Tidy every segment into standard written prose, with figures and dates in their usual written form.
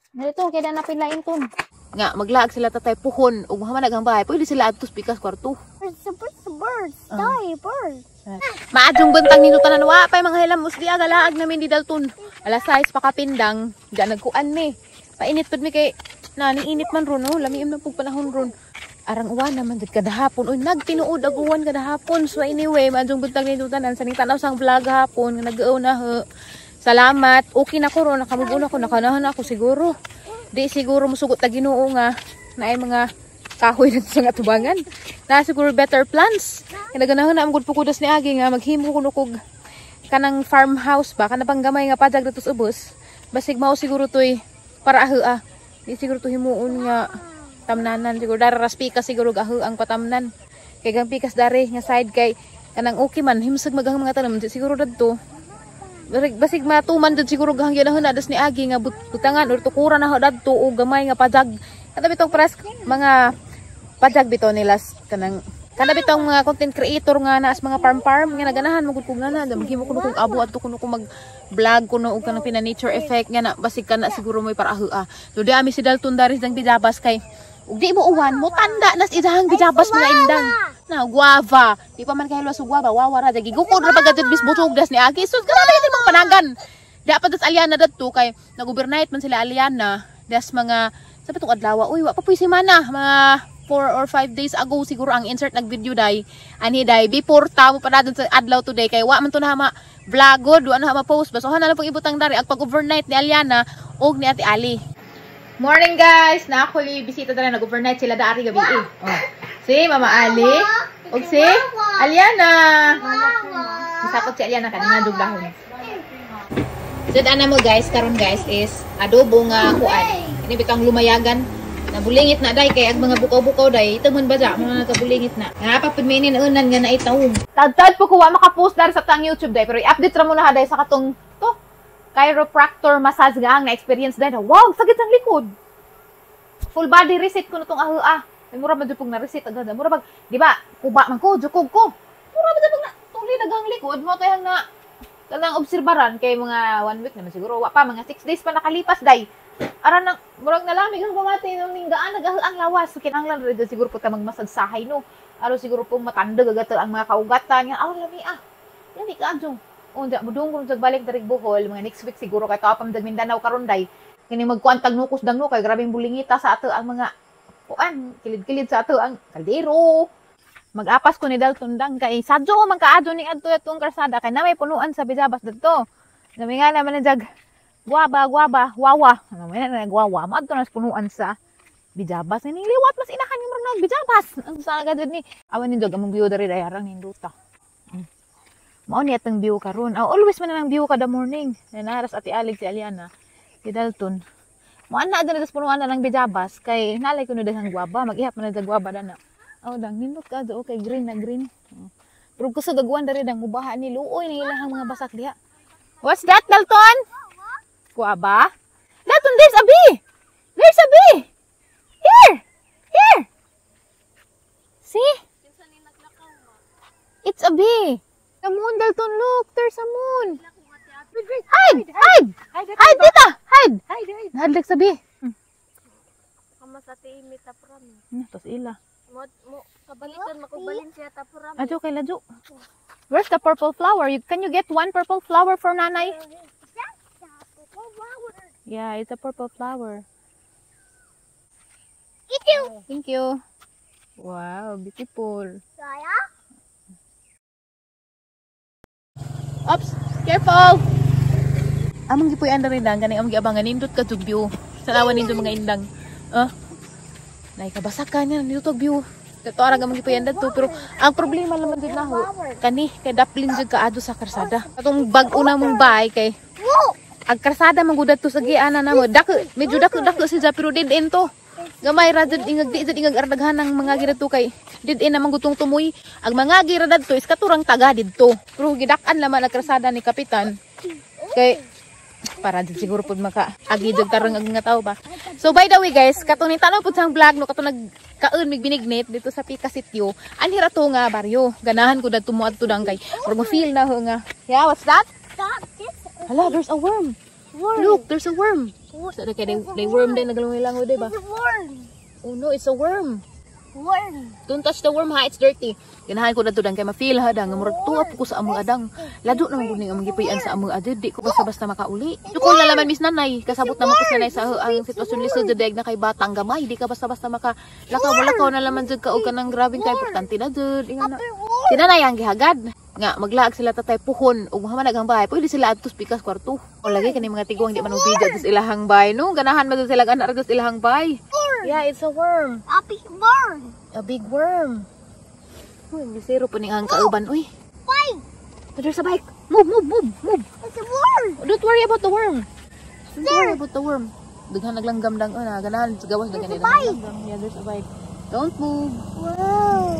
Dito kaya na napilain ton. Nga maglaag sila tatay puhon ug mahamadag ang bahay. Pwede sila adtos pikas kwarto. Birds. Die, birds. Maadjong bentang nito tanan wa pay mga hilamos di agalaag namin di dalton. Alas 6 pa kapindang, di nagkuan mi. Painit pud mi kay nani init man ron oh, lamiim na pug panahon ron. Arang uwan naman jud kada hapon. Uy nagtinuod ag uwan kada hapon. So anyway, maadjong bentang nito tanan sa ning tanaw sang vlog hapon nga nag-uaw na he. Salamat. Okay na ko ron, nakamugon ako, nakanahan ako siguro. Di siguro musugot na Ginoo nga naay mga kahoy na sa tubangan. Na siguro better plans. Kinaganahan na ang gud pukudas ni Agi nga maghimo kuno kog kanang farmhouse ba kana pang gamay nga pajag dito sa ubos. Basig mao siguro toy para ahua. Di siguro to himuon nga tamnanan siguro dararas pikas siguro gahu ang patamnan. Kay gang pikas dari nga side kay kanang okay man himsag maghang mga tanom siguro dadto. Basig matuman dud siguro gang ganahan na das ni Agi nga butangan or tukuran na dadto o gamay nga pajag. Kada bitong pres mga pajag bitaw nila kanang kada bitong mga content creator nga naas mga farm nga naganahan magud kog ngana maghimo kuno kog abo adto kuno kog mag-vlog kuno og kanang pina nature effect nga na basig kana siguro may para ahua. So di ami si Dalton daris dang bijabas kay ug di mo uwan mo tanda nas idahang bijabas mga indang. Na guava. Di pa man kahilo sa guava wawa ra dagi gukod ra pagad bis butog das ni Agi. So grabe kay mga panagan. Di pa das Aliana dadto kay nag-overnight man sila Aliana das mga sa bitong adlaw. Uy wa pa puy semana mga 4 or 5 days ago siguro ang insert nag-video day ani day before tamo pa na sa adlaw today kay wa man to na ma vlogod wa na ma post basohan na lang pag ibutang dari ag pag overnight ni Aliana og ni Ate Ali. Morning guys, na ako bisita dali nag-overnight sila dari gabi eh. Oh. Si Mama Ali og si Aliana. Misakot si Aliana kanina duglahon. Jud ana mo guys karon guys is adobo nga kuan. Ini bitang lumayagan. Nabulingit na day kay ag mga bukaw-bukaw day itamon ba ja mga nakabulingit na. Nga pa pud mini na unan nga naitawog. Tad po ko wa maka-post dar sa tang YouTube day pero i-update ra mo na day sa katong to chiropractor massage nga ang na-experience day. Wow, sagit ang likod. Full body reset ko nitong ahua. May mura man jud pug na reset agad. Mura bag di ba? Kuba man ko, jukog ko. Mura man jud pug na tuli dagang likod mo kay na kanang obserbaran kay mga 1 week naman siguro wa pa mga 6 days pa nakalipas day. Aran nang murag nalamig ang pamati nang ninggaan nagaang lawas kinahanglan red siguro po ta magmasagsahay no. Aro siguro po matandag agad ang mga kaugatan nga aw lami Lami ka adjong. Unda mudunggon sa balik dari Bohol mga next week siguro kay tapam dag Mindanao karon day. Kini magkuantag nukos dang no kay grabing bulingita sa ato ang mga kuan kilid-kilid sa ato ang kaldero. Mag-apas ko ni Dalton dang kay sadyo man kaadto ni adto atong karsada kay na may punuan sa bijabas didto. Nami nga naman jag guaba, wawa. Ano man na guawa, maadto na punuan sa bijabas. Ni liwat mas inahan yung mga bijabas. Ang sa agad ni awan ni dog among view diri dayarang ninduta. Mao ni atong view karon. Always man nang view kada morning. Naras Ate Alig si Aliana, si Dalton. Mo ana adto na punuan na ng bijabas kay nalay ko no daghang guaba, mag-ihap man na guaba dana. Dang nindot ka do okay green na green. Pero gusto gagwan diri dang ubaha ni luoy na ilahang mga basak diha. What's that, Dalton? Guava? Dalton, there's a bee! There's a bee! Here! See? It's a bee! The moon, Dalton, look! There's a moon! Hide! Dita! Hide! Nahadlag sa bee. Kama sa tiimi tapram. Tapos ila. Mo kabalikan makubalin siya tapram. Ladyo kay ladyo. Where's the purple flower? Can you get one purple flower for nanay? Yeah, it's a purple flower. Thank you. Wow, beautiful. Oops, careful. Among gipuy anda rin dang kanang among giabangan nindot ka jud view. Salawan nindot mga indang. Nay kabasakan yan nindot view. Kato ara among gipuy anda to pero ang problema naman jud naho kani kay daplin jud kaado sa karsada. Katong bag-o na mong bay kay ang karsada manggudad to sa giana namo. Medyo dako siya pero dead end to. Gamay ra jud ingag ardaghan ng mga girato kay dead end namang gutong tumoy. Ang mga giradad to is katurang taga didto. Pero gidak-an laman ang karsada ni kapitan. Kay para jud siguro pud maka agi jud karang ang nga tao ba. So by the way guys, katong ni tanaw pud sang vlog no katong nagkaon mig binignit dito sa Pica Sitio. Anhira to nga baryo. Ganahan ko dadto mo adto dang kay or mo feel na ho nga. Yeah, what's that? Hala, there's a worm. Look, there's a worm. So, they worm din, naglangoy-langoy, di ba? It's a worm. Oh no, it's a worm. Worm. Don't touch the worm ha, it's dirty. Ganahan ko na to dang kay ma-feel ha dang. Murag tuwa po ko sa among adang. Lado naman ko ning among gipuy-an sa among adid. Di ko basta-basta makauli. Dukol na laman Miss Nanay. Kasabot naman ko nanay sa ang sitwasyon lisod deg na kay batang gamay. Di ka basta-basta lakaw na laman jud ka og kanang grabing kay importante na jud. Ingon na. Tinanay ang gihagad. Nga maglaag sila tatay puhon ug mahamanag ang bahay. Pwede sila adtos pikas kwarto. O lagi kani mga tiguang di man ubidya sa ilahang bahay no. Ganahan man jud sila anak sa ilahang bahay. Yeah, it's a worm. A big worm. A big worm. Uy, bisero po ning ang kauban. Uy, Why? there's a bike. Move. It's a worm. Don't worry about the worm. Don't worry about the worm. Daghan naglanggam lang. Ganahan sa gawas daghan nila naglanggam. Yeah, there's a bike. Don't move. Wow.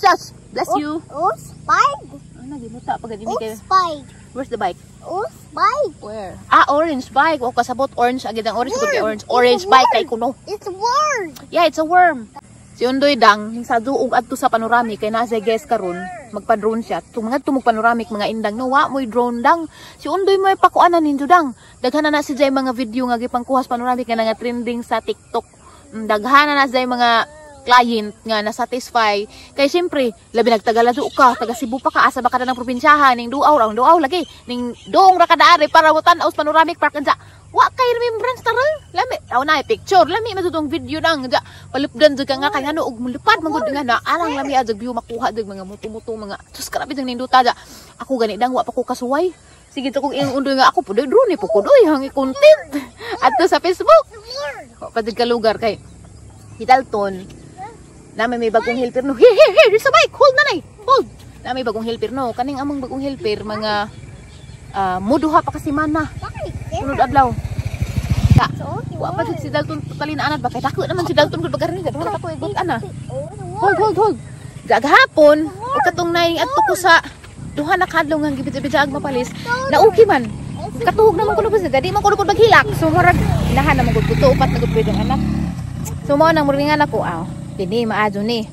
Yes! Bless you. Oh, spike. Ano, gimuta pag adimi Oh, kayo. spike. Where's the bike? Oh, spike. Where? Ah, orange bike. O kasabot orange. Agad ang orange. Good kay orange. Orange bike kay kuno. It's a worm. Yeah, it's a worm. Si Undoy dang, sa duog adto sa panoramic, kay nasa guest karon magpa-drone siya. Mga tumog panoramic, mga indang, no, wa mo'y drone dang. Si Undoy mo'y pakuanan ninyo dang. Daghan na si Jay mga video nga gipangkuhas panoramic nga nga trending sa TikTok. Daghan na Jay mga client nga na-satisfy. Kay siyempre, labi nagtagalado ka, taga Cebu pa ka, asa ba ka na ng probinsyahan, ning duaw lagi, ning doong rakadaari para wutan aus panoramic park kansa. Wa kay remembrance tarang. Lami, aw na picture, lami matutong video nang ja. Palupdan jud ka nga kay ano og mulupad mangud nga na alang lami adjag view makuha jud mga muto-muto mga sus grabe jang ninduta ja. Ako gani dang wa pa ko kasuway. Sige to kog ing undoy nga ako pudoy drone po ko doy hangi content. Adto sa Facebook. Wa pa jud ka lugar kay Hidalton. Na may bagong helper no. Here, there's a bike. Hold nanay. Hold. Na may bagong helper no. Kaning among bagong helper mga muduha pa kasi mana. Sunod adlaw. Ka. Wa pa si Dalton palinaanan ba kay dako naman si Dalton gud bagari gad wala ka to igot ana. Hold. Gagahapon ug katong nay adto ko sa duha na kadlaw nga gibit-bitag mapalis. Na okay man. Katuhog naman kuno ba di man kuno maghilak. So murag ilahan naman gud puto upat na gud pwedeng anak. So mao nang muringan ako aw. Dini maadyo ni.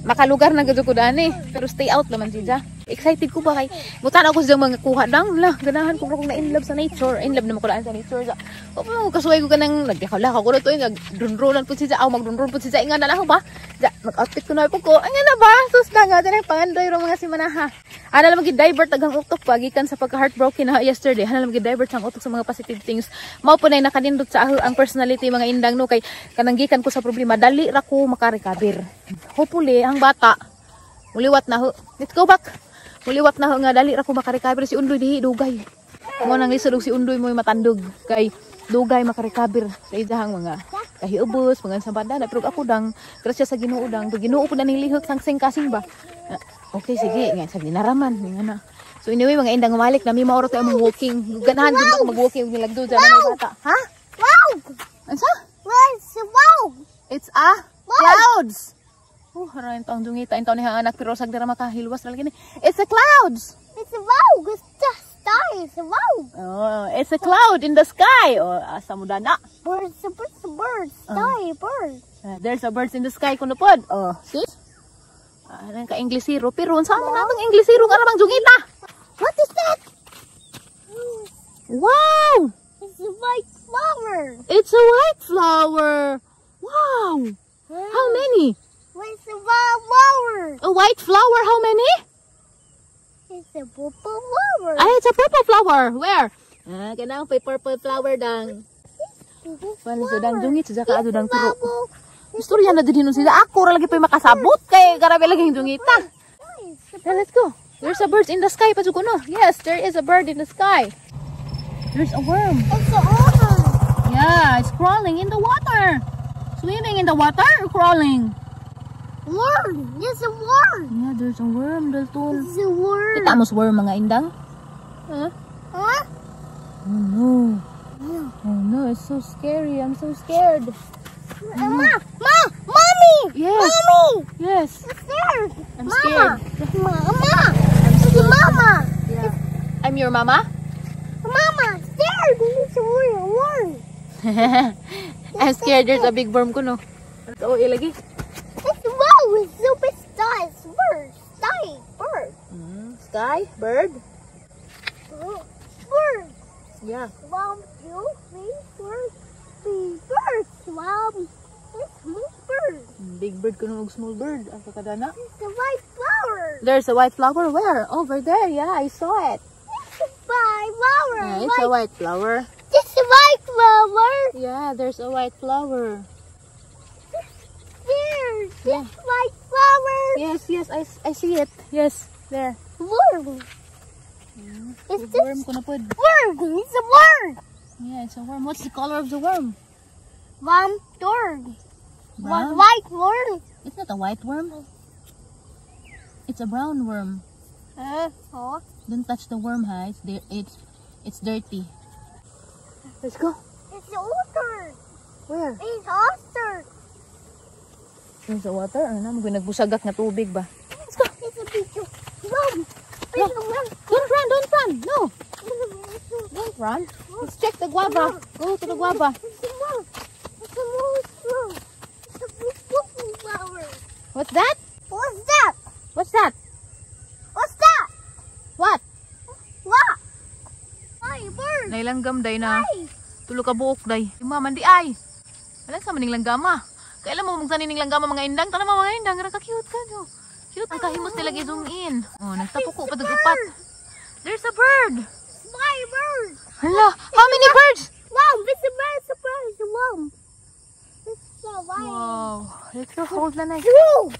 Makalugar na gud ko dani pero stay out naman siya. Excited ko ba kay mutan ako sa mga kuha dang la ganahan ko kung na in love sa nature. In love naman ko lang sa nature. O kasuway ko kanang nagkakala ko to nagdrunronan pud siya aw magdrunron pud siya nga na lang ba. Ja mag-outfit ko na po ko. Anga na ba? Sus na nga dali pangandoy ro mga simanaha. Ana lang gi-divert tagang utok pagikan sa pagka-heartbroken na yesterday. Ana lang gi-divert sang utok sa mga positive things. Mao po nay nakanindot sa ang personality mga indang no kay kananggikan ko sa problema dali ra ko makarecover. Hopefully ang bata muliwat na ho. Let's go back. Muliwat na ho nga dali ra ko makarecover si Undoy dihi dugay. Mo nang lisod si Undoy mo'y matandog kay dugay makarecover sa ijahang mga kahiubos, mga sambanda na pero ako dang grasya sa Ginoo dang Ginoo po na ning lihok sang kasing ba. Okay sige nga sa ginaraman nga na. So anyway mga indang umalik na mi maoro tayo walking. Ganahan gud ako mag-walking og nilagdo dyan na bata. Ha? Wow. Ansa? Where's the wow? It's clouds. Oh, harain taong dungita in taon ni anak pero sag dira makahilwas ra lagi ni. It's the clouds. It's a wow. It's the sky. It's a wow. Oh, it's a cloud in the sky. Oh, asa mo dana? Birds. Sky. Birds. There's a birds in the sky kuno pod. Oh, sis. Ano ka Inglesiro pero unsa man natong Inglesiro nga ramang dungita? What is that? Wow! It's a white flower. It's a white flower. Wow! How many? It's a wild flower. A white flower, how many? It's a purple flower. Ay, it's a purple flower. Where? Kanang purple flower dang. Wala sa dang dungit sa kaado dang turo. Istorya na din sila. Ako ra lagi pa makasabot kay grabe lagi yung dungita. Let's go. There's a bird in the sky pa no. Yes, there is a bird in the sky. There's a worm. It's a worm. Yeah, it's crawling in the water. Swimming in the water or crawling? Worm. It's a worm. Yeah, there's a worm, Dalton. It's a worm. Kita mo worm mga indang? Huh? Huh? Oh no. Oh no, it's so scary. I'm so scared. Mommy. Yes. Mommy. Yes. It's there. I'm Mama. scared. Mama. It's a mama. Yeah. I'm your mama? Mama. It's there. It's a worm. I'm scared. There's a big worm ko no. Oh, ilagi. It's wow. It's super star. It's bird. Sky. Bird. Sky? Bird? Bird. Yeah. 1, 2, 3, 4, 3 birds. Wow. This small bird. Big bird kuno og small bird. Ang kakadana. It's a white flower. There's a white flower. Where? Over there. Yeah, I saw it. It's a white flower. Yeah, it's a white flower. It's a white flower. Yeah, there's a white flower. There's Yeah. white flower. Yes, I see it. Yes, there. Worm. Is Worm this ko na pod. worm? It's a worm. Yeah, it's a worm. What's the color of the worm? One bird. One Brown? white worm. It's not a white worm. It's a brown worm. Oh. Don't touch the worm, ha? It's dirty. Let's go. It's the water. Where? It's water. In the water? Ano? Nagbusagak na tubig ba? Let's go. It's a big worm. No. Don't run! Don't run! No! Don't run. Let's check the guava. Go to the guava. It's a worm. It's a worm. It's a big flower. What's that? What's that? What's that? What's that? What? What? Ay, bird. Nailanggam day na. Ay. Tulo ka buok day. Yung mama di ay. Wala sa maning langgama. Kailan mo mong sanining langgama mga indang? Tanong mga indang. Gara ka cute ka no. Cute ang kahimos nila i-zoom in. Oh, nagtapuko pa upat. There's a bird. My bird. Hala, how many birds? Wow, it's a bird. It's a bird. It's a worm. It's a white. Wow. Let's go hold na na. Woo!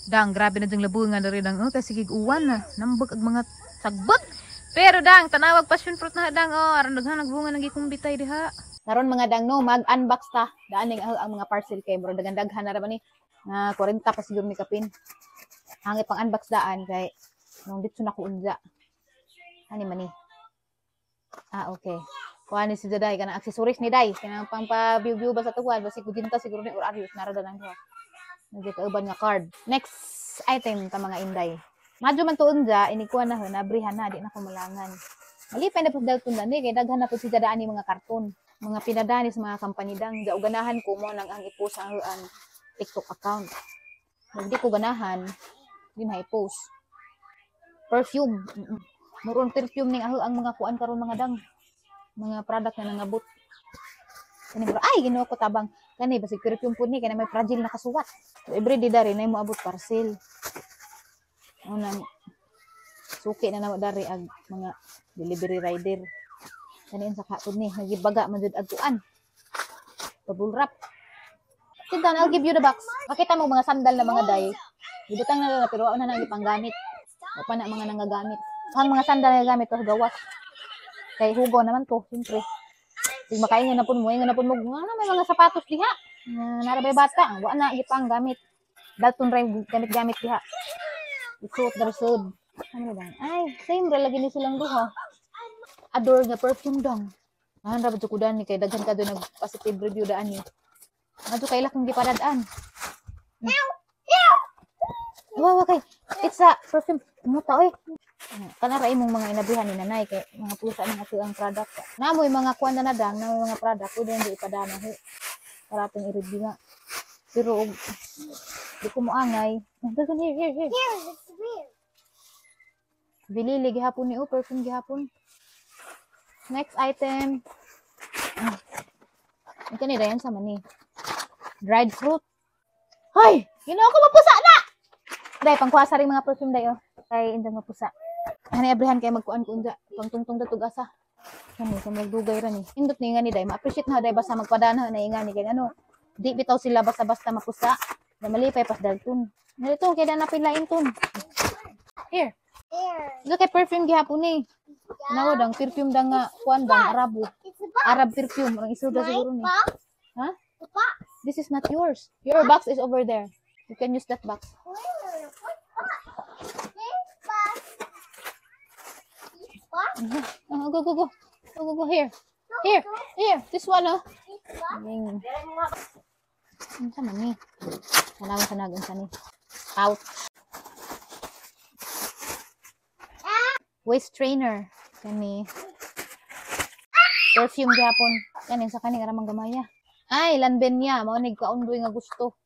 Dang, grabe na diyang labungan na rin. Oh, kasi giguwan na. Nambag ang mga sagbot. Pero dang, tanawag passion fruit na dang. Oh, aron daghan nagbunga nang gikong bitay diha. Naron mga dang no, mag-unbox ta. Daaning ang mga parcel kay bro daghan-daghan na ra ba ni. Na 40 pa siguro ni kapin. Hangit pang unbox daan kay nung dito na ko unja. Ani man ni. Ah, okay. Kuha ni si Daday kanang accessories ni Day. Kanang pang pa-view ba sa tuwad basi kudinta siguro ni or arius narada nang siya. Nagkauban nga card. Next item ta mga inday. Madyo man tuon ja inikuha na ho nabrihan na di na ko malangan. Malipay na pud dalton ni kay daghan na pud si daan ni mga karton. Mga pinadani sa mga company dang ja ganahan ko mo nang ang i-post ang TikTok account. Pag di ko ganahan, di na i-post. Perfume. Muron perfume ning ang mga kuan karon mga dang. Mga product na nangabot. Kani bro, ay ginuo ko tabang. Kani basig perfume pud ni kay may fragile na kasuwat. So, every day dari na mo abot parcel. Unang suki na nawa dari ag mga delivery rider. Kani sa kapod ni nagibaga man jud agtuan. Bubble wrap. Sit down, I'll give you the box. Makita mo mga sandal na mga day. Gibutang na pero wala na ipanggamit. O pa na mga nangagamit. Ang mga sandal na gamit to gawas. Kay hugo naman to, siyempre. Sig makaingan na pud mo, ingon na pud mo, may mga sapatos diha. Narabay bata, wa na ipang gamit. Dalton ray gamit-gamit diha. Isuot darsod. Ano ba? Ay, same ra lagi ni silang duha. Adore nga perfume dong. Ra ba ko dan ni kay daghan ka do nag positive review daan ni. Ato kay lakang gipadadaan. Wow, okay. It's a perfume. Muta oy. Kana ra imong mga inabihan ni nanay kay mga pusa ng ato ang product. Namoy mga kuan na dang na mga product pwede hindi ipadana ho. Para ating i-review nga. Pero di ko moangay. Dagan here. Here, it's weird. Bilili gihapon ni perfume gihapon. Next item. Ito ni dayon sa mani. Dried fruit. Hay, ginawa ko mapusa na. Day pangkuasa ring mga perfume dayo. Kay indang mapusa. Ani abrihan kay magkuan ko unja. Pangtungtong datog asa. Kani sa magdugay ra ni. Indot ni nga ni day ma-appreciate na day basta magpadana na inga ni kay ano. Di bitaw sila basta-basta mapusa. Na malipay pas dalton. Nalito kay na pilain ton. Here. Here. Look kay perfume gihapon ni. Nawa dang perfume dang nga kuan dang Arabo. It's a box. Arab perfume ang isuda My siguro ni. box. Ha? The box. This is not yours. Your box is over there. You can use that box. Where? What box? This box. This box. Go. Go here. Here. This one, oh. This box. Ano sa mani? Sanawan sa nagun sa ni. Out. Waist trainer. Kani. Perfume gyapon. Kanin sa kani karamang gamaya. Ay, lanben niya. Maunig ka undoy nga gusto.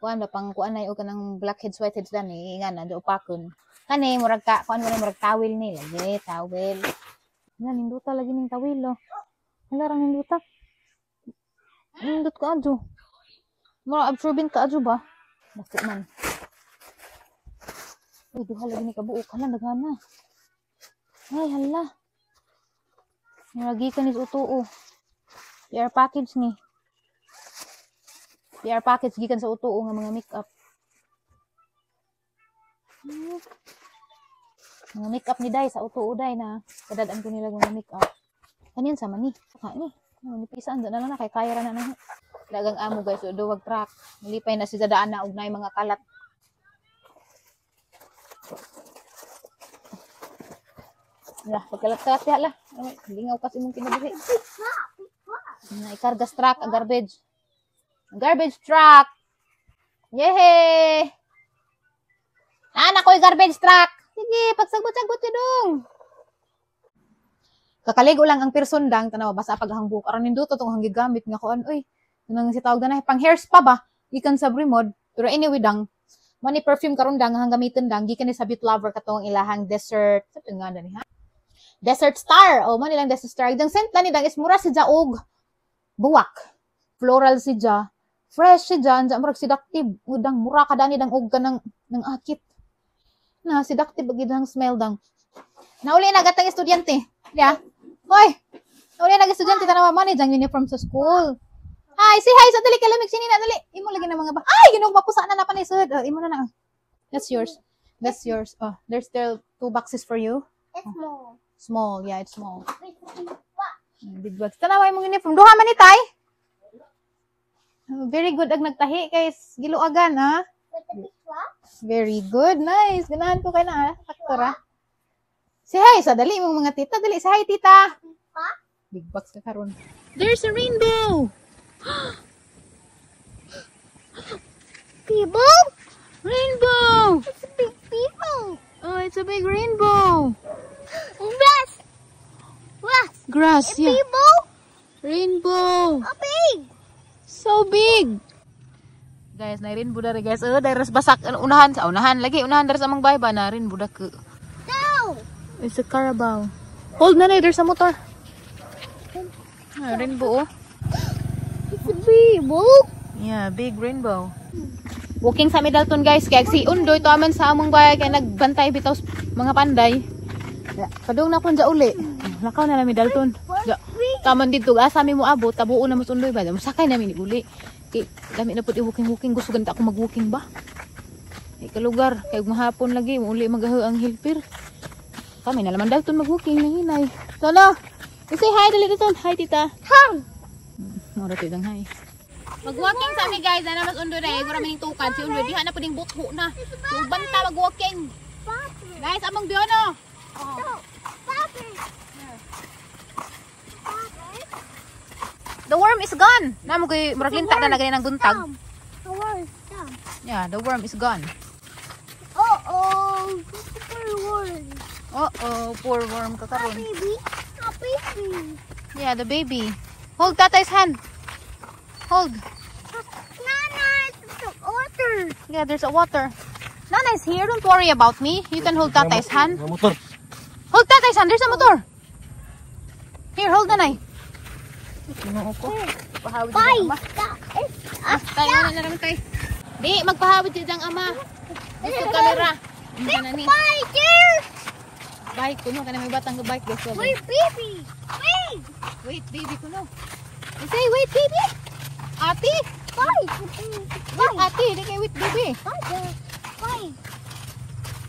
Kuan ba pang kuan ay o kanang blackheads whiteheads dani nga na do upakon. Kani murag ka kuan mo murag towel ni lagi towel. Yan, ninduta lagi ning tawilo. Wala rang ninduta. Nindut ka adyo. Mura absorbent ka adyo ba? Bako man. Uy, duha lagi ni kabuok. Hala, nagana. Ay, hala. Nilagi ka ni utuo. PR package ni. PR package gikan sa utuo nga mga makeup. Mga makeup ni Day sa utuo Day na. Kadadaan ko nila mga makeup. Kanin sama ni. Saka ni. Nipisaan na lang na kay kaya ra na na. Dagang amo guys, so duwag track. Nilipay na si daan na og nay mga kalat. Lah, pagkalat-kalat ya lah. Lingaw kasi mong kinabuhi. Na ikargas truck, a garbage. Garbage truck. Yehe! Anak ko garbage truck. Sige, pagsagbot-sagbot yun dong. Kakaligo lang ang persondang tanaw basa paghangbuk aron ninduto tong hanggigamit nga kuan oy nang si tawag na pang hair spa ba gikan sa Brimod pero anyway dang money perfume karon dang hanggamiton dang gikan ni sa Beauty Lover katong ilahang dessert sa nga dani ha Desert Star o man nilang Desert Star dang scent na ni dang is mura si jaog buwak floral si ja fresh si ja anja murag seductive udang mura ka dani dang og kanang nang akit na seductive gid ang smell dang nauli na gatang estudyante ya. Hoy! Uli nag-estudyante tanawa man jang uniform sa school. Hi, say hi sa dali kalamig sini na dali. Imo lagi na mga ba. Ay, ginog mapusa na pa ni sud. Imo na. That's yours. That's yours. Oh, there's still 2 boxes for you. It's small. Small, yeah, it's small. Big box. Tanawa imong uniform. Duha man ni tay. Very good ag nagtahi kay giluagan ha. Very good. Nice. Ganahan ko kay na aktora. Say hi sa dali mong mga tita. Dali, say hi tita. Big box ka karon. There's a rainbow. People? Rainbow. It's a big people. Oh, it's a big rainbow. Grass. Grass. Grass, A yeah. people? Rainbow. A big. So big. Guys, na rainbow dari guys. Dari ras basak unahan sa unahan lagi unahan dari sa amang bahay ba na rainbow da ke. No. It's a Carabao. Hold na there's a motor. Rainbow oh. It's a people. Yeah, big rainbow. Walking sa Middleton guys, kaya si Undoy to aman sa among bahay kaya nagbantay bitaw mga panday. Kadung na pun ja uli. Lakaw na Middleton. Ja, taman dito asa mi mo abot, tabuo na mas Undoy ba. Musakay namin ni uli. Kay dami na pud i-walking gusto ganda ako mag-walking ba. Ay kalugar, kay mahapon lagi mo uli magaho ang hilpir. Kami na naman Dalton mag-walking na hinay. Tono, say hi dali dito. Hi tita. Hi. Mura to dang hi. Mag-walking sa mi guys, ana mas Undoy na igura mining tukan si Undoy diha na puding butho na. So banta mag-walking. Guys, among biono. Oh. The worm is gone. Namo kay murag linta na lagay ng buntag. The worm. Yeah, the worm is gone. Uh-oh. Poor worm. Poor worm ka karon. Baby. A baby. Yeah, the baby. Hold tatay's hand. Hold. Nana, it's the water. Yeah, there's a water. Nana is here. Don't worry about me. You can hold tatay's hand. Motor. Hold tatay's hand. There's a motor. Here, hold nanay. Pahawid Bye. ang ama. Tayo na naman tayo. Di, magpahawid dyan ang ama. Gusto kamera. Bye, dear. Bike ko no. Kana may batang ka bike. Guys. Wait, baby. Wait. Wait, baby ko no. Say, wait, baby. Ate. Bye. Wait, ate. Di kay wait, baby. Bye, dear. Bye.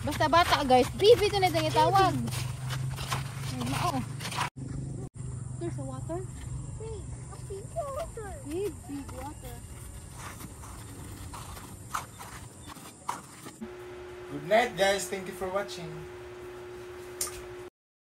Basta bata guys. Baby ito na itong itawag. There's a water. Big water. Big water. Good night guys. Thank you for watching.